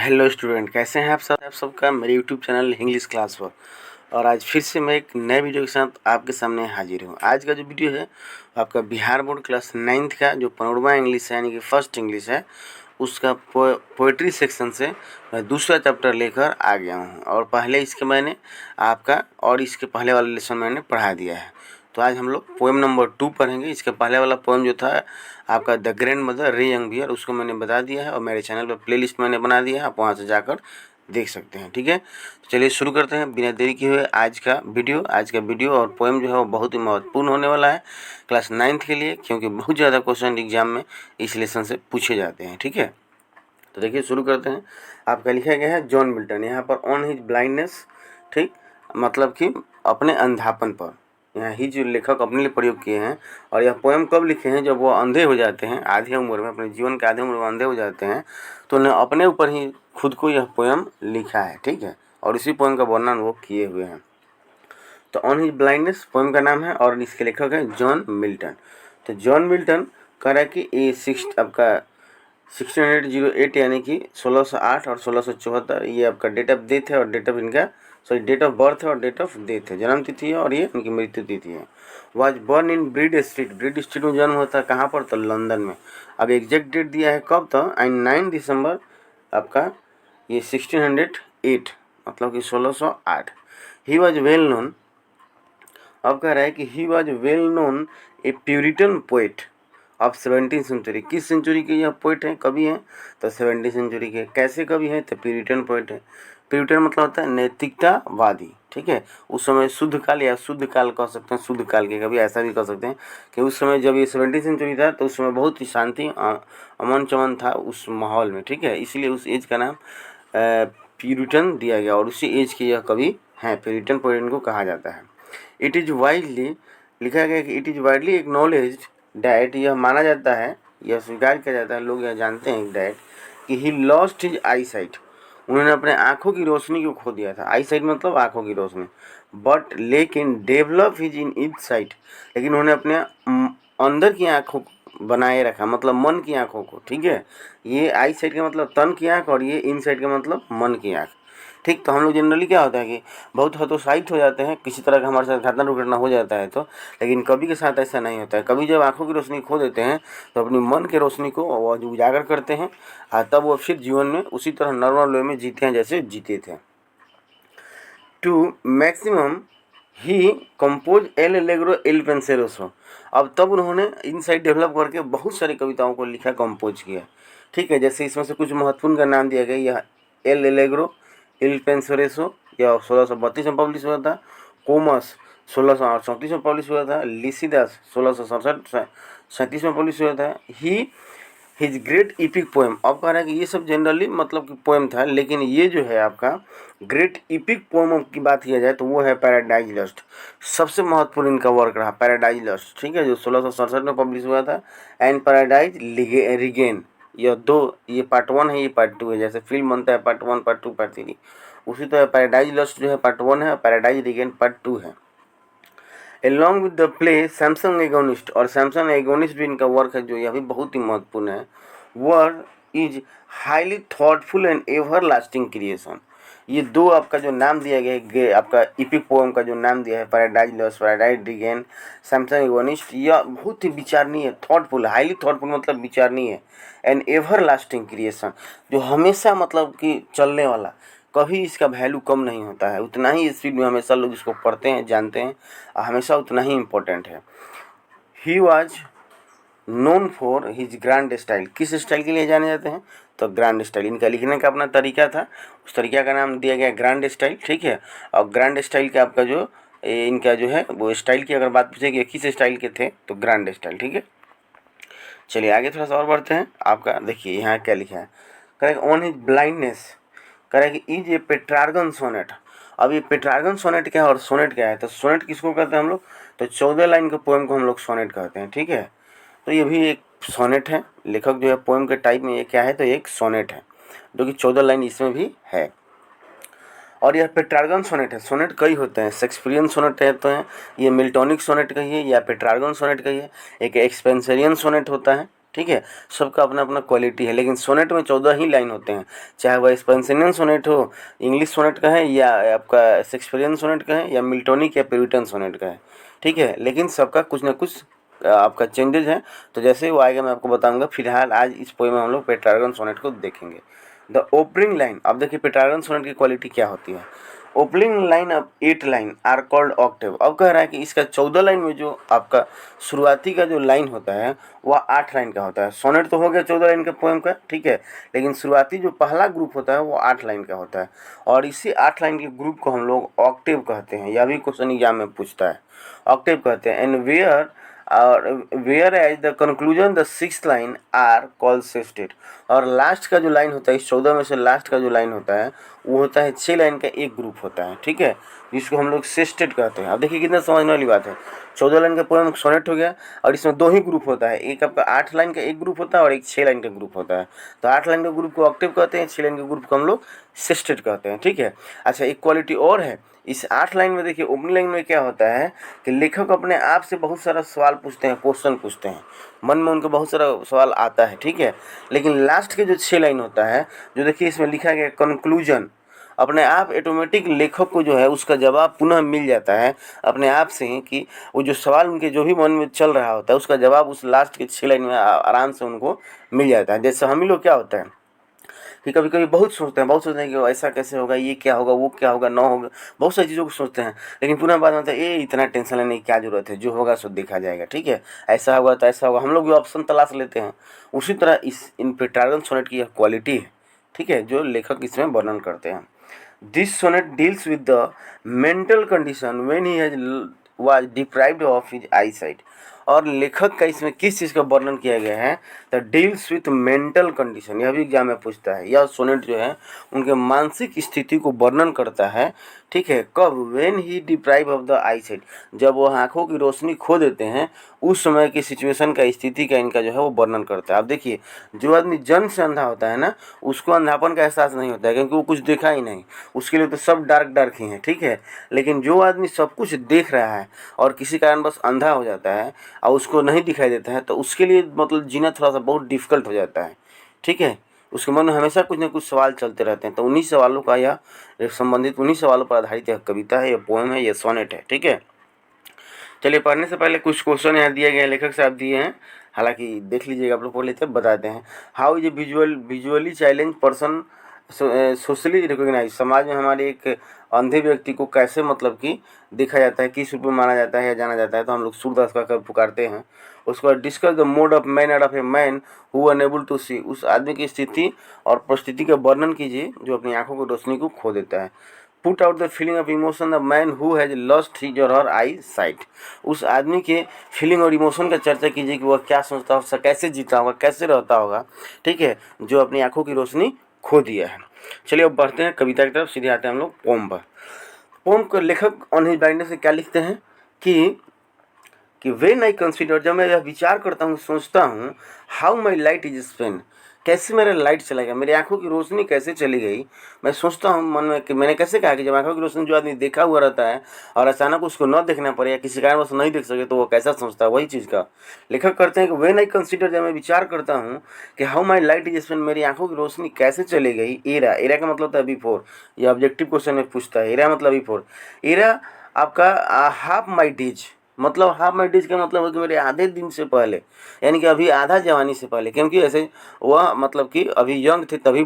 Hello student, कैसे हैं आप सब? आप सबका मेरे यूट्यूब चैनल इंग्लिश क्लास पर। और आज फिर से मैं एक नए वीडियो के साथ आपके सामने हाजिर हूँ। आज का जो वीडियो है आपका बिहार बोर्ड क्लास 9th का जो पनोरमा इंग्लिश है, यानी कि फर्स्ट इंग्लिश है, उसका पोएट्री सेक्शन से मैं दूसरा चैप्टर लेकर आ गया हूँ। और पहले इसके मैंने आपका और इसके पहले वाले लेसन मैंने पढ़ा दिया है। तो आज हम लोग पोएम नंबर 2 पढ़ेंगे। इसके पहले वाला पोएम जो था आपका द ग्रैंड मदर रे यंग बियर, उसको मैंने बता दिया है और मेरे चैनल पर प्लेलिस्ट मैंने बना दिया है, आप वहाँ से जाकर देख सकते हैं। ठीक है, तो चलिए शुरू करते हैं बिना देरी किए हुए आज का वीडियो। और पोएम जो है वो बहुत ही महत्वपूर्ण होने वाला है क्लास 9th के लिए, क्योंकि बहुत ज़्यादा क्वेश्चन एग्जाम में इस लेसन से पूछे जाते हैं। ठीक है, तो देखिए शुरू करते हैं। आपका लिखा गया है जॉन मिल्टन, यहाँ पर ऑन हिज ब्लाइंडनेस, ठीक, मतलब कि अपने अंधापन पर यहाँ ही जो लेखक अपने लिए प्रयोग किए हैं। और यह पोएम कब लिखे हैं? जब वो अंधे हो जाते हैं, आधी उम्र में, अपने जीवन के आधी उम्र में अंधे हो जाते हैं, तो उन्हें अपने ऊपर ही खुद को यह पोएम लिखा है। ठीक है, और इसी पोएम का वर्णन वो किए हुए हैं। तो ऑन हिज ब्लाइंडनेस पोएम का नाम है और इसके लेखक है जॉन मिल्टन। तो जॉन मिल्टन कह रहा है कि ये आपका 1608 यानी कि 1608 और 1674 ये आपका डेट ऑफ डेथ है और डेट ऑफ बर्थ है और डेट ऑफ डेथ है, जन्म तिथि है और ये उनकी मृत्यु तिथि है। Was born in breed street में जन्म होता है। कहाँ पर? तो लंदन में। अब एग्जैक्ट डेट दिया है कब? तो 9 दिसंबर आपका ये 1608, मतलब कि 1608। ही वॉज वेल नोन, अब कह रहा है कि he was well known a puritan poet of 17th century. किस सेंचुरी के यह पोइट हैं, कवि हैं? तो 17th सेंचुरी के। कैसे कवि हैं? तो प्यूरिटन पोइट है। प्यूरिटन मतलब होता है नैतिकतावादी। ठीक है, उस समय शुद्ध काल या शुद्ध काल कह सकते हैं, शुद्ध काल के कवि, ऐसा भी कह सकते हैं कि उस समय जब ये 17th सेंचुरी था तो उस समय बहुत ही शांति अमन चमन था उस माहौल में। ठीक है, इसलिए उस एज का नाम प्यूरिटन दिया गया और उसी एज के यह कवि हैं। प्यूरिटन पोइट इनको कहा जाता है। इट इज़ वाइडली, लिखा गया कि it is widely acknowledged that, यह माना जाता है, यह स्वीकार किया जाता है, लोग यह जानते हैं डैट कि he lost his eye site, उन्होंने अपने आँखों की रोशनी को खो दिया था। आई साइट मतलब आँखों की रोशनी। बट लेकिन develop his in each site, लेकिन उन्होंने अपने अंदर की आँखों को बनाए रखा, मतलब मन की आँखों को। ठीक है, ये आई साइट का मतलब तन की आँख और ये इन साइट का मतलब मन की आँख। ठीक, तो हम लोग जनरली क्या होता है कि बहुत हतोत्साहित हो जाते हैं, किसी तरह का हमारे साथ घटना दुर्घटना हो जाता है तो, लेकिन कवि के साथ ऐसा नहीं होता है। कवि जब आंखों की रोशनी खो देते हैं तो अपनी मन की रोशनी को वो उजागर करते हैं, तब वो फिर जीवन में उसी तरह नॉर्मल वे में जीते हैं जैसे जीते थे। टू मैक्सिमम ही compose L'Allegro Il Penseroso, अब तब उन्होंने इनसाइट डेवलप करके बहुत सारी कविताओं को लिखा, कंपोज किया। ठीक है, जैसे इसमें से कुछ महत्वपूर्ण का नाम दिया गया, यह एल एलेग्रो एल पेंसेरोसो यह 1632 में पब्लिश हुआ था। कोमस 1634 में पब्लिश हुआ था। लिसिदास 1667 में पब्लिश हुआ था। हिज ग्रेट इपिक पोएम, अब कह रहा है कि ये सब जनरली मतलब कि पोएम था, लेकिन ये जो है आपका ग्रेट इपिक पोएम की बात किया जाए तो वो है पैराडाइज लस्ट। सबसे महत्वपूर्ण इनका वर्क रहा पैराडाइज लस्ट। ठीक है, जो 1667 में पब्लिश हुआ था। एंड पैराडाइज रिगेन, यह दो, ये पार्ट 1 है, ये पार्ट 2 है। जैसे फिल्म बनता है पार्ट 1, पार्ट 2, पार्ट 3, उसी तरह पैराडाइज लस्ट जो है पार्ट 1 है, पैराडाइज रिगेन पार्ट 2 है। Along with the play Samsung agonist, और सैमसंग एगोनिस्ट भी इनका वर्क है जो यह भी बहुत ही महत्वपूर्ण है। Work is highly thoughtful and ever lasting creation, ये दो आपका जो नाम दिया गया है, आपका इपिक पोएम का जो नाम दिया है paradise lost, paradise regain, Samsung agonist, यह बहुत ही विचारणीय, थॉटफुल, हाईली थॉटफुल मतलब विचारणीय, एंड एवर लास्टिंग क्रिएशन, जो हमेशा मतलब कि चलने वाला, कभी इसका वैल्यू कम नहीं होता है, उतना ही स्पीड में हमेशा लोग इसको पढ़ते हैं, जानते हैं, हमेशा उतना ही इम्पोर्टेंट है। He was known for his grand style, किस स्टाइल के लिए जाने जाते हैं? तो ग्रैंड स्टाइल, इनका लिखने का अपना तरीका था, उस तरीका का नाम दिया गया ग्रैंड स्टाइल। ठीक है, और ग्रैंड स्टाइल का आपका जो इनका जो है वो स्टाइल की अगर बात पूछे कि किस स्टाइल के थे तो ग्रैंड स्टाइल। ठीक है, चलिए आगे थोड़ा सा और बढ़ते हैं। आपका देखिए यहाँ क्या लिखा है, correct on his blindness, correct is a Petrarchan sonnet. अब ये पेट्रार्गन सोनेट क्या है और सोनेट क्या है? तो सोनेट किसको कहते हैं हम लोग? तो 14 लाइन के पोएम को हम लोग सोनेट कहते हैं। ठीक है, तो ये भी एक सोनेट है, लेखक जो है पोएम के टाइप में ये क्या है? तो एक सोनेट है जो कि 14 लाइन इसमें भी है। और यह पेट्रार्गन सोनेट है। सोनेट कई होते हैं, शेक्सपियरियन सोनेट कहते हैं, ये मिल्टोनिक सोनेट कहिए या पेट्रार्गन सोनेट कहिए, एक एक्सपेंसरियन सोनेट होता है, ठीक है, सबका अपना अपना क्वालिटी है। लेकिन सोनेट में 14 ही लाइन होते हैं, चाहे वह स्पेंसनियन सोनेट हो, इंग्लिश सोनेट का है, या आपका शेक्सपियरियन सोनेट का है, या मिल्टोनिक या प्यूरिटन सोनेट का है। ठीक है, लेकिन सबका कुछ ना कुछ आपका चेंजेज है। तो जैसे ही वो आएगा मैं आपको बताऊंगा। फिलहाल आज इस पोएम में हम लोग पेट्रार्गन सोनेट को देखेंगे। द ओपनिंग लाइन, अब देखिए पेट्रार्गन सोनेट की क्वालिटी क्या होती है। Opening line of 8 line are called octave. अब कह रहा है कि इसका 14 लाइन में जो आपका शुरुआती का जो लाइन होता है वह 8 लाइन का होता है। सोनेट तो हो गया 14 लाइन का पोएम का, ठीक है, लेकिन शुरुआती जो पहला ग्रुप होता है वो 8 लाइन का होता है, और इसी 8 लाइन के ग्रुप को हम लोग ऑक्टेव कहते हैं। यह भी क्वेश्चन एग्जाम में पूछता है, ऑक्टेव कहते हैं। And whereas the conclusion the 6th line are called sestet. और लास्ट का जो लाइन होता है, इस 14 में से लास्ट का जो लाइन होता है वो होता है 6 लाइन का एक ग्रुप होता है, ठीक है, जिसको हम लोग सेस्टेड कहते हैं। अब देखिए कितना समझने वाली बात है। 14 लाइन का पोएम सोनेट हो गया, और इसमें 2 ही ग्रुप होता है, एक आपका 8 लाइन का एक ग्रुप होता है और एक 6 लाइन का ग्रुप होता है। तो 8 लाइन के ग्रुप को ऑक्टेव कहते हैं, 6 लाइन के ग्रुप को हम लोग सेस्टेड कहते हैं, ठीक है। अच्छा, एक क्वालिटी और है इस 8 लाइन में। देखिए ओपनिंग लाइन में क्या होता है कि लेखक अपने आप से बहुत सारा सवाल पूछते हैं, क्वेश्चन पूछते हैं, मन में उनके बहुत सारा सवाल आता है, ठीक है। लेकिन लास्ट के जो 6 लाइन होता है, जो देखिए इसमें लिखा गया कंक्लूजन, अपने आप ऑटोमेटिक लेखक को जो है उसका जवाब पुनः मिल जाता है अपने आप से ही, कि वो जो सवाल उनके जो भी मन में चल रहा होता है उसका जवाब उस लास्ट के 6 लाइन में आराम से उनको मिल जाता है। जैसे हम ही लोग क्या होता है कि कभी कभी बहुत सोचते हैं कि ऐसा कैसे होगा, ये क्या होगा, वो क्या होगा, ना होगा, बहुत सारी चीज़ों को सोचते हैं, लेकिन पुनः बाद में होता है ये इतना टेंशन लेने की क्या जरूरत है, जो होगा सो देखा जाएगा, ठीक है, ऐसा होगा तो ऐसा होगा, हम लोग भी ऑप्शन तलाश लेते हैं। उसी तरह इन पेट्रार्गन सोनेट की यह क्वालिटी है, ठीक है, जो लेखक इसमें वर्णन करते हैं। This sonnet deals with the mental condition when he has was deprived of his eye sight. और लेखक का इसमें किस चीज़ का वर्णन किया गया है, the deals with mental condition. यह भी एग्जाम में पूछता है। यह सोनेट जो है उनके मानसिक स्थिति को वर्णन करता है, ठीक है। कब, when he deprive of the I site, जब वो आँखों की रोशनी खो देते हैं, उस समय की सिचुएशन का, स्थिति का इनका जो है वो वर्णन करता है। अब देखिए जो आदमी जन्म से अंधा होता है ना, उसको अंधापन का एहसास नहीं होता है, क्योंकि वो कुछ देखा ही नहीं, उसके लिए तो सब डार्क डार्क ही है, ठीक है। लेकिन जो आदमी सब कुछ देख रहा है और किसी कारण बस अंधा हो जाता है और उसको नहीं दिखाई देता है, तो उसके लिए मतलब जीना थोड़ा सा बहुत डिफिकल्ट हो जाता है, ठीक है। उसके मन में हमेशा कुछ ना कुछ सवाल चलते रहते हैं। तो उन्हीं सवालों का यह संबंधित, उन्हीं सवालों पर आधारित यह कविता है, यह पोएम है, यह सोनेट है, ठीक है। चलिए पढ़ने से पहले कुछ क्वेश्चन यहाँ दिए गए हैं, लेखक साहब दिए हैं, हालांकि देख लीजिएगा, आप लोग पढ़ लेते हैं, बताते हैं। How is a visually challenge person socially recognise. समाज में हमारे एक अंधे व्यक्ति को कैसे मतलब कि देखा जाता है, किस रूप में माना जाता है या जाना जाता है, तो हम लोग सूरदास का पुकारते हैं। उसके बाद discuss the mode of manner of a man who unable to see. उस आदमी की स्थिति और परिस्थिति का वर्णन कीजिए जो अपनी आंखों की रोशनी को खो देता है। Put out the feeling of emotion the man who has lost his और हर आई साइट। उस आदमी के फीलिंग और इमोशन का चर्चा कीजिए कि वह क्या सोचता होगा, कैसे जीता होगा, कैसे रहता होगा, ठीक है, जो अपनी आंखों की रोशनी खो दिया है। चलिए अब बढ़ते हैं कविता की तरफ, सीधे आते हैं हम लोग पोम पर। पोम के लेखक ऑन हिज ब्लाइंडनेस से क्या लिखते हैं कि व्हेन आई कंसीडर, जब मैं यह विचार करता हूँ, सोचता हूँ, how my light is Spain, कैसे मेरा लाइट चला गया, मेरी आंखों की रोशनी कैसे चली गई। मैं सोचता हूँ मन में कि मैंने कैसे कहा कि जब आंखों की रोशनी जो आदमी देखा हुआ रहता है और अचानक उसको न देखना पड़े या किसी कारणवश नहीं देख सके, तो वो कैसा सोचता है, वही चीज़ का लेखक करते हैं कि व्हेन आई कंसीडर, जब मैं विचार करता हूँ कि how my light is Spain, मेरी आंखों की रोशनी कैसे चली गई। एरा, एरा का मतलब होता है बिफोर, यह ऑब्जेक्टिव क्वेश्चन में पूछता है। एरा मतलब बिफोर। एरा आपका हाफ माई डेज, मतलब हाफ माई डेज का मतलब है कि मेरे आधे दिन से पहले, यानी कि अभी आधा जवानी से पहले, क्योंकि ऐसे वह मतलब कि अभी यंग थे तभी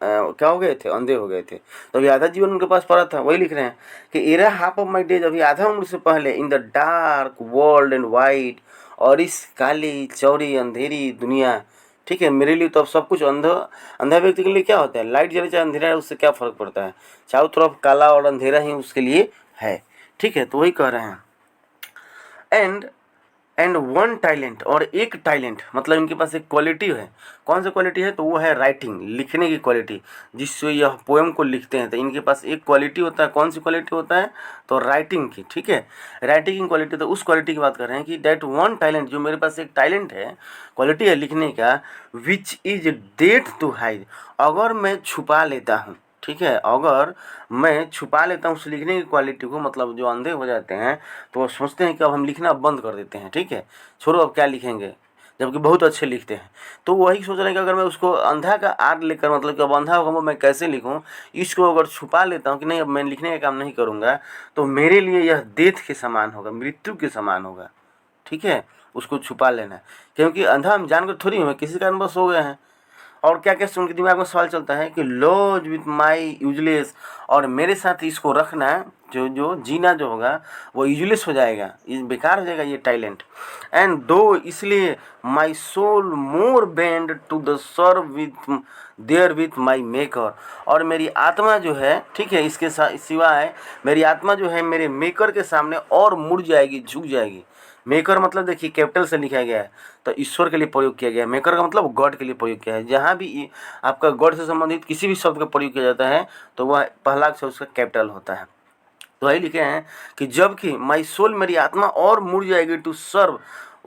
क्या हो गए थे, अंधे हो गए थे, तो अभी आधा जीवन उनके पास पड़ा था। वही लिख रहे हैं कि era half of my days, अभी आधा उम्र से पहले, in the dark world and white, और इस काली चौड़ी अंधेरी दुनिया, ठीक है। मेरे लिए तो अब सब कुछ अंधा व्यक्ति के लिए क्या होता है, लाइट जले चाहे अंधेरा है, उससे क्या फ़र्क पड़ता है, चारों तरफ काला और अंधेरा ही उसके लिए है, ठीक है। तो वही कह रहे हैं। एंड वन टैलेंट, और एक टैलेंट, मतलब इनके पास एक क्वालिटी है। कौन सी क्वालिटी है, तो वो है राइटिंग, लिखने की क्वालिटी, जिससे यह पोएम को लिखते हैं। तो इनके पास एक क्वालिटी होता है। कौन सी क्वालिटी होता है, तो राइटिंग की, ठीक है, राइटिंग की क्वालिटी। तो उस क्वालिटी की बात कर रहे हैं कि दैट वन टैलेंट, जो मेरे पास एक टैलेंट है, क्वालिटी है लिखने का, which is death to hide, अगर मैं छुपा लेता हूँ, ठीक है, अगर मैं छुपा लेता हूँ उस लिखने की क्वालिटी को, मतलब जो अंधे हो जाते हैं तो वो सोचते हैं कि अब हम लिखना बंद कर देते हैं, ठीक है, छोड़ो अब क्या लिखेंगे, जबकि बहुत अच्छे लिखते हैं। तो वही सोच रहे हैं कि अगर मैं उसको अंधा का आर्ट लेकर, मतलब कि अब अंधा होगा मैं कैसे लिखूँ, इसको अगर छुपा लेता हूँ कि नहीं अब मैं लिखने का काम नहीं करूँगा, तो मेरे लिए यह डेथ के समान होगा, मृत्यु के समान होगा। ठीक है, उसको छुपा लेना है, क्योंकि अंधा हम जानकर थोड़ी हुए, किसी कारणवश हो गए हैं। और क्या क्या उनके दिमाग में सवाल चलता है कि लॉज विथ माई यूजलेस, और मेरे साथ इसको रखना, जो जो जीना जो होगा वो यूजलेस हो जाएगा, ये बेकार हो जाएगा ये टैलेंट। एंड दो इसलिए my soul more bent to the serve with there with my maker, और मेरी आत्मा जो है, ठीक है, इसके सिवाय मेरी आत्मा जो है मेरे मेकर के सामने और मुड़ जाएगी, झुक जाएगी। मेकर मतलब देखिए कैपिटल से लिखा गया है, तो ईश्वर के लिए प्रयोग किया गया है। मेकर का मतलब गॉड के लिए प्रयोग किया है। जहाँ भी आपका गॉड से संबंधित किसी भी शब्द का प्रयोग किया जाता है तो वह पहला अक्षर उसका कैपिटल होता है। तो वही लिखे हैं कि जबकि माई सोल, मेरी आत्मा और मुड़ जाएगी टू सर्व,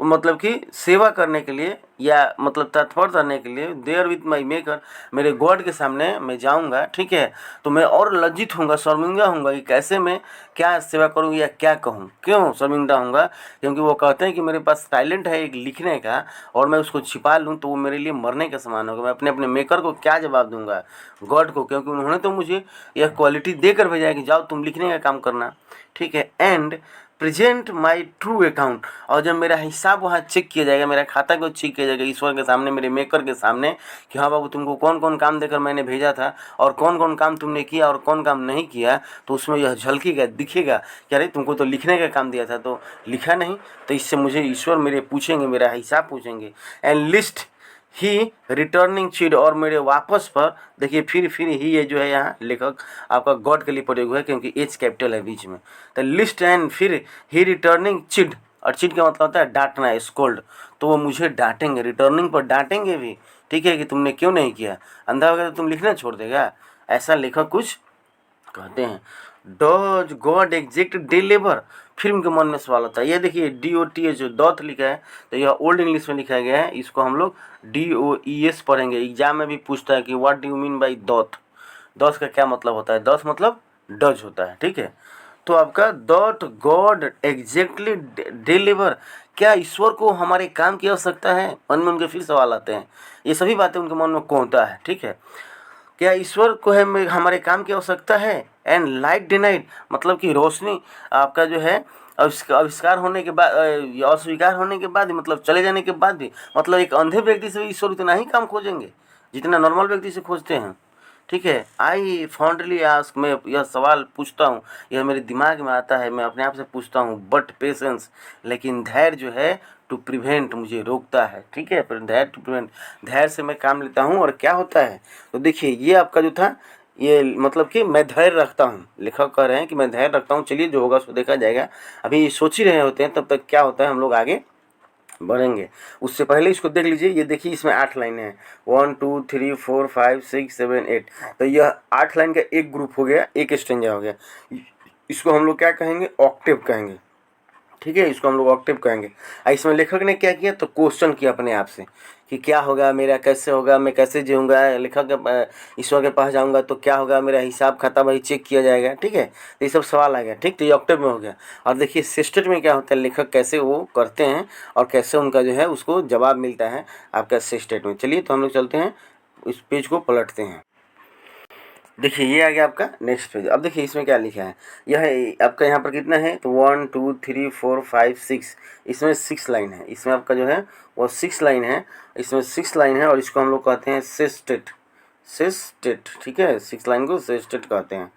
मतलब कि सेवा करने के लिए, या मतलब तत्पर करने के लिए, देयर विथ माई मेकर, मेरे गॉड के सामने मैं जाऊंगा। ठीक है, तो मैं और लज्जित होऊंगा, शर्मिंदा होऊंगा कि कैसे मैं क्या सेवा करूं या क्या कहूं। क्यों शर्मिंदा होऊंगा? क्योंकि वो कहते हैं कि मेरे पास टैलेंट है एक लिखने का, और मैं उसको छिपा लूँ तो वो मेरे लिए मरने के समान होगा। मैं अपने अपने मेकर को क्या जवाब दूंगा, गॉड को, क्योंकि उन्होंने तो मुझे यह क्वालिटी देकर भेजा है कि जाओ तुम लिखने का काम करना। ठीक है, and present my true account, और जब मेरा हिसाब वहाँ चेक किया जाएगा, मेरा खाता को चेक किया जाएगा ईश्वर के सामने, मेरे मेकर के सामने, कि हाँ बाबू तुमको कौन कौन काम देकर मैंने भेजा था और कौन कौन काम तुमने किया और कौन काम नहीं किया, तो उसमें यह झलकेगा, दिखेगा कि अरे तुमको तो लिखने का काम दिया था तो लिखा नहीं। तो इससे मुझे ईश्वर मेरे पूछेंगे, मेरा हिसाब पूछेंगे। एंड लिस्ट ही रिटर्निंग चीड, और मेरे वापस पर देखिए फिर ही ये जो है यहाँ लेखक आपका गॉड के लिए प्रयोग हुआ है, क्योंकि एच कैपिटल है बीच में। तो लिस्ट एंड फिर ही रिटर्निंग चिड, और चिड का मतलब होता है डांटना है, स्कोल्ड। तो वो मुझे डांटेंगे, रिटर्निंग पर डांटेंगे भी। ठीक है, कि तुमने क्यों नहीं किया, अंधा हो गया तो तुम लिखना छोड़ देगा, ऐसा लेखक कुछ कहते हैं। डॉज गॉड एग्जैक्ट डिलीवर, फिर उनके मन में सवाल होता है। ये देखिए DOTH जो डॉथ लिखा है, तो यह ओल्ड इंग्लिश में लिखा गया है, इसको हम लोग DOES पढ़ेंगे। एग्जाम में भी पूछता है कि what do you mean by doth, doth का क्या मतलब होता है। डॉथ मतलब डज होता है। ठीक है, तो आपका डॉट गॉड एग्जैक्टली डिलीवर, क्या ईश्वर को हमारे काम की आवश्यकता है, मन में उनके फिर सवाल आते हैं। ये सभी बातें उनके मन में कोंता है। ठीक है, क्या ईश्वर को है हमारे काम की आवश्यकता है। एंड लाइट डिनाइड, मतलब कि रोशनी आपका जो है आविष्कार होने के बाद, अस्वीकार होने के बाद, मतलब चले जाने के बाद भी, मतलब एक अंधे व्यक्ति से भी ईश्वर उतना ही काम खोजेंगे जितना नॉर्मल व्यक्ति से खोजते हैं। ठीक है, आई फॉन्डली आस्क, मैं यह सवाल पूछता हूँ, यह मेरे दिमाग में आता है, मैं अपने आप से पूछता हूँ, बट पेशेंस, लेकिन धैर्य जो है टू प्रिवेंट, मुझे रोकता है। ठीक है, पर धैर्य टू प्रिवेंट, धैर्य से मैं काम लेता हूँ। और क्या होता है, तो देखिए ये आपका जो था, ये मतलब कि मैं धैर्य रखता हूँ, लेखक कह रहे हैं कि मैं धैर्य रखता हूँ। चलिए जो होगा सो देखा जाएगा, अभी सोच ही रहे होते हैं, तब तक क्या होता है हम लोग आगे बढ़ेंगे। उससे पहले इसको देख लीजिए, ये देखिए इसमें 8 लाइनें हैं, 1 2 3 4 5 6 7 8, तो यह 8 लाइन का एक ग्रुप हो गया, एक स्टेंजा हो गया। इसको हम लोग क्या कहेंगे, ऑक्टेव कहेंगे। ठीक है, इसको हम लोग ऑक्टेव कहेंगे। इसमें लेखक ने क्या किया, तो क्वेश्चन किया अपने आप से कि क्या होगा मेरा, कैसे होगा, मैं कैसे जीऊँगा, लेखक के ईश्वर के पास जाऊँगा तो क्या होगा, मेरा हिसाब खाता वही चेक किया जाएगा। ठीक है, तो ये सब सवाल आ गया। ठीक, तो ये ऑक्टेव में हो गया। और देखिए सिस्टेट में क्या होता है, लेखक कैसे वो करते हैं और कैसे उनका जो है उसको जवाब मिलता है आपका सिस्टेट में। चलिए तो हम लोग चलते हैं, इस पेज को पलटते हैं। देखिए ये आ गया आपका नेक्स्ट पेज। अब देखिए इसमें क्या लिखा है, यह आपका यहाँ पर कितना है, तो 1 2 3 4 5 6, इसमें 6 लाइन है। इसमें आपका जो है वो 6 लाइन है, इसमें 6 लाइन है, और इसको हम लोग कहते हैं सिस्टेट, सिस्टेट। ठीक है, 6 लाइन को सिस्टेट कहते हैं।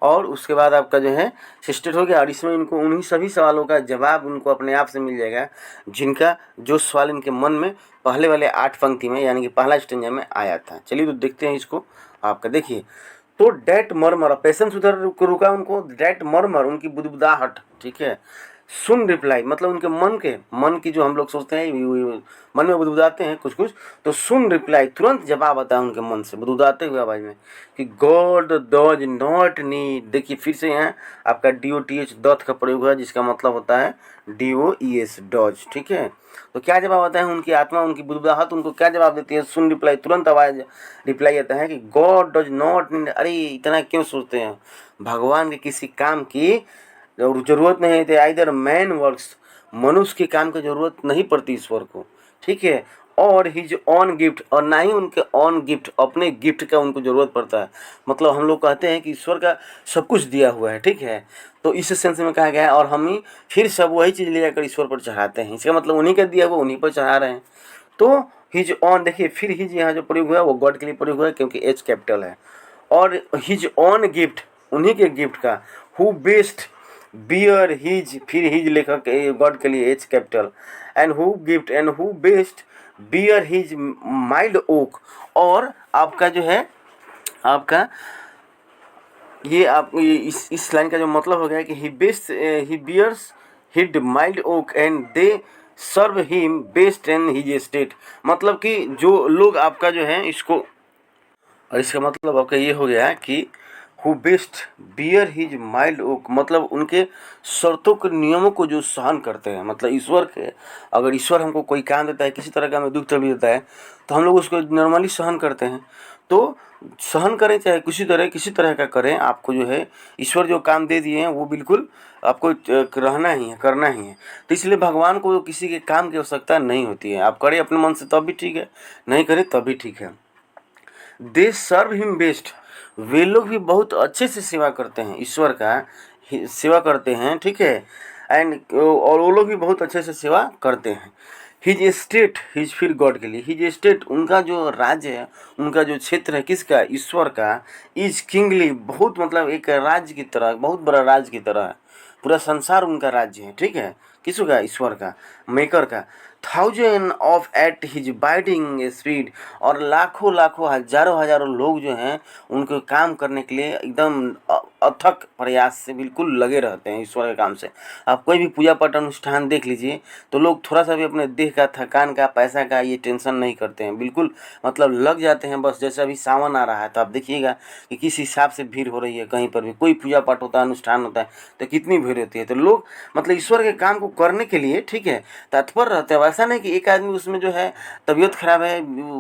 और उसके बाद आपका जो है सिस्टेट हो गया, और इसमें इनको उन्हीं सभी सवालों का जवाब उनको अपने आप से मिल जाएगा जिनका जो सवाल इनके मन में पहले वाले 8 पंक्ति में, यानी कि पहला स्टेंजा में आया था। चलिए तो देखते हैं इसको आपका। देखिए तो डेट मरमर, पेशेंस उधर रुका उनको, डेट मरमर उनकी बुदबुदाहट। ठीक है, सुन रिप्लाई मतलब उनके मन की जो हम लोग सोचते हैं मन में बुदबुदाते हैं कुछ कुछ, तो सुन रिप्लाई तुरंत जवाब आता है उनके मन से बुदबुदाते हुए आवाज में कि गॉड डज नॉट नीड। देखिए फिर से यहाँ आपका DOTH डॉथ का प्रयोग है, जिसका मतलब होता है DOES डॉज। ठीक है, तो क्या जवाब आता है, उनकी आत्मा, उनकी बुदबुदाहट उनको क्या जवाब देती है, सुन रिप्लाई, तुरंत आवाज रिप्लाई आता है कि गॉड डज नॉट नीड। अरे इतना क्यों सोचते हैं, भगवान के किसी काम की जरूरत नहीं थी। आइदर मैन वर्क्स, मनुष्य के काम की जरूरत नहीं पड़ती ईश्वर को, ठीक है, और हिज ऑन गिफ्ट, और ना ही उनके ऑन गिफ्ट, अपने गिफ्ट का उनको ज़रूरत पड़ता है। मतलब हम लोग कहते हैं कि ईश्वर का सब कुछ दिया हुआ है, ठीक है, तो इस सेंस में कहा गया है, और हम ही फिर सब वही चीज़ ले जाकर ईश्वर पर चढ़ाते हैं। इसका मतलब उन्हीं का दिया हुआ उन्हीं पर चढ़ा रहे हैं। तो हिज ऑन, देखिए फिर हिज यहाँ जो प्रयोग हुआ है वो गॉड के लिए प्रयोग हुआ है, क्योंकि एच कैपिटल है। और हिज ऑन गिफ्ट, उन्हीं के गिफ्ट का, हु बेस्ट बियर हिज, फिर हिज लेखक गॉड के लिए H capital, and who gift and who best bear his mild yoke. और आपका जो है, आपका ये आप इस लाइन का जो मतलब हो गया है कि he bears his mild yoke and they serve him best in his state. मतलब कि जो लोग आपका जो है इसको, और इसका मतलब आपका ये हो गया कि who best bear his mild yoke, मतलब उनके शर्तों के नियमों को जो सहन करते हैं। मतलब ईश्वर के, अगर ईश्वर हमको कोई काम देता है, किसी तरह का हमें दुख तकलीफ देता है, तो हम लोग उसको नॉर्मली सहन करते हैं। तो सहन करें, चाहे किसी तरह का करें, आपको जो है ईश्वर जो काम दे दिए हैं वो बिल्कुल आपको रहना ही है, करना ही है। तो इसलिए भगवान को किसी के काम की आवश्यकता नहीं होती है। आप करें अपने मन से तब भी ठीक है, नहीं करें तब भी ठीक है। दे सर्व हिम बेस्ट, वे लोग भी बहुत अच्छे से सेवा करते हैं, ईश्वर का सेवा करते हैं, ठीक है। एंड और वो लोग भी बहुत अच्छे से सेवा करते हैं। हिज स्टेट, हिज फिर गॉड के लिए, हिज स्टेट, उनका जो राज्य है, उनका जो क्षेत्र है, किसका, ईश्वर का, इज किंगली, बहुत मतलब एक राज्य की तरह, बहुत बड़ा राज्य की तरह है। पूरा संसार उनका राज्य है, ठीक है, किसका, ईश्वर का, मेकर का। Thousand of at his biding speed, और लाखों लाखों हजारों हजारों लोग जो हैं उनको काम करने के लिए एकदम अथक प्रयास से बिल्कुल लगे रहते हैं ईश्वर के काम से। आप कोई भी पूजा पाठ अनुष्ठान देख लीजिए, तो लोग थोड़ा सा भी अपने देह का, थकान का, पैसा का ये टेंशन नहीं करते हैं, बिल्कुल मतलब लग जाते हैं बस। जैसे अभी सावन आ रहा है तो आप देखिएगा कि किस हिसाब से भीड़ हो रही है, कहीं पर भी कोई पूजा पाठ होता है, अनुष्ठान होता है, तो कितनी भीड़ होती है। तो लोग मतलब ईश्वर के काम को करने के लिए, ठीक है, तत्पर रहते हैं। ऐसा नहीं कि एक आदमी उसमें जो है तबीयत खराब है,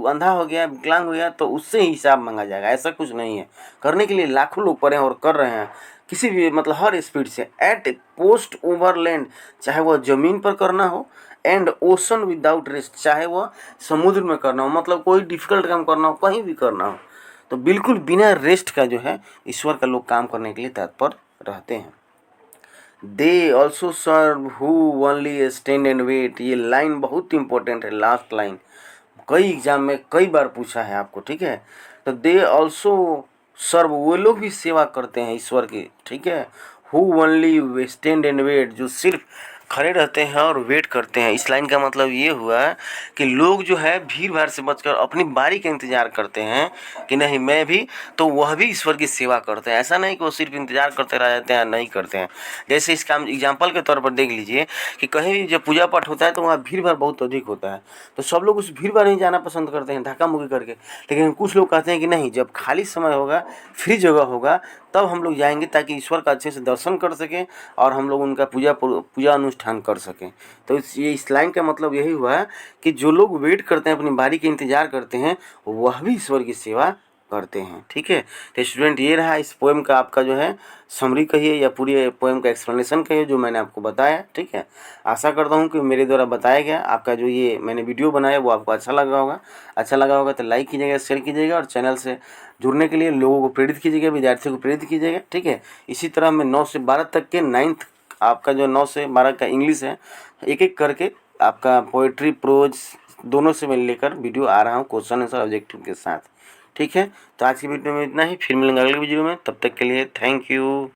अंधा हो गया, विकलांग हो गया, तो उससे ही हिसाब मांगा जाएगा, ऐसा कुछ नहीं है। करने के लिए लाखों लोग पड़े हैं और कर रहे हैं, किसी भी मतलब हर स्पीड से। एट पोस्ट ओवरलैंड, चाहे वह जमीन पर करना हो, एंड ओशन विदाउट रेस्ट, चाहे वह समुद्र में करना हो, मतलब कोई डिफिकल्ट काम करना हो, कहीं भी करना हो, तो बिल्कुल बिना रेस्ट का जो है ईश्वर का लोग काम करने के लिए तत्पर रहते हैं। They also serve who only stand and wait, ये लाइन बहुत इंपॉर्टेंट है, लास्ट लाइन कई एग्जाम में कई बार पूछा है आपको, ठीक है। तो दे ऑल्सो सर्व, वो लोग भी सेवा करते हैं ईश्वर की, ठीक है। Who only stand and wait, जो सिर्फ खड़े रहते हैं और वेट करते हैं। इस लाइन का मतलब ये हुआ कि लोग जो है भीड़ भाड़ से बचकर अपनी बारी का इंतजार करते हैं कि नहीं मैं भी, तो वह भी ईश्वर की सेवा करते हैं। ऐसा नहीं कि वो सिर्फ इंतजार करते रह जाते हैं, नहीं करते हैं। जैसे इसका एग्जाम्पल के तौर पर देख लीजिए कि कहीं भी जब पूजा पाठ होता है तो वहाँ भीड़ भाड़ बहुत अधिक होता है, तो सब लोग उस भीड़ भाड़ में जाना पसंद करते हैं धक्का मुक्की करके। लेकिन कुछ लोग कहते हैं कि नहीं, जब खाली समय होगा, फ्री जगह होगा, तब हम लोग जाएंगे ताकि ईश्वर का अच्छे से दर्शन कर सकें और हम लोग उनका पूजा अनुष्ठान कर सकें। तो इस लाइन का मतलब यही हुआ है कि जो लोग वेट करते हैं, अपनी बारी का इंतजार करते हैं, वह भी ईश्वर की सेवा करते हैं, ठीक है। तो स्टूडेंट, ये रहा इस पोएम का आपका जो है समरी कहिए या पूरी पोएम का एक्सप्लेनेशन कहिए जो मैंने आपको बताया, ठीक है। आशा करता हूँ कि मेरे द्वारा बताया गया आपका जो ये मैंने वीडियो बनाया वो आपको अच्छा लगा होगा। अच्छा लगा होगा तो लाइक कीजिएगा, शेयर कीजिएगा, और चैनल से जुड़ने के लिए लोगों को प्रेरित कीजिएगा, विद्यार्थियों को प्रेरित कीजिएगा, ठीक है। इसी तरह मैं 9 से 12 तक के 9th आपका जो 9 से 12 का इंग्लिश है, एक एक करके आपका पोएट्री, प्रोज दोनों से मैं लेकर वीडियो आ रहा हूँ क्वेश्चन आंसर ऑब्जेक्टिव के साथ, ठीक है। तो आज की वीडियो में इतना ही, फिर मिलेंगे अगले वीडियो में, तब तक के लिए थैंक यू।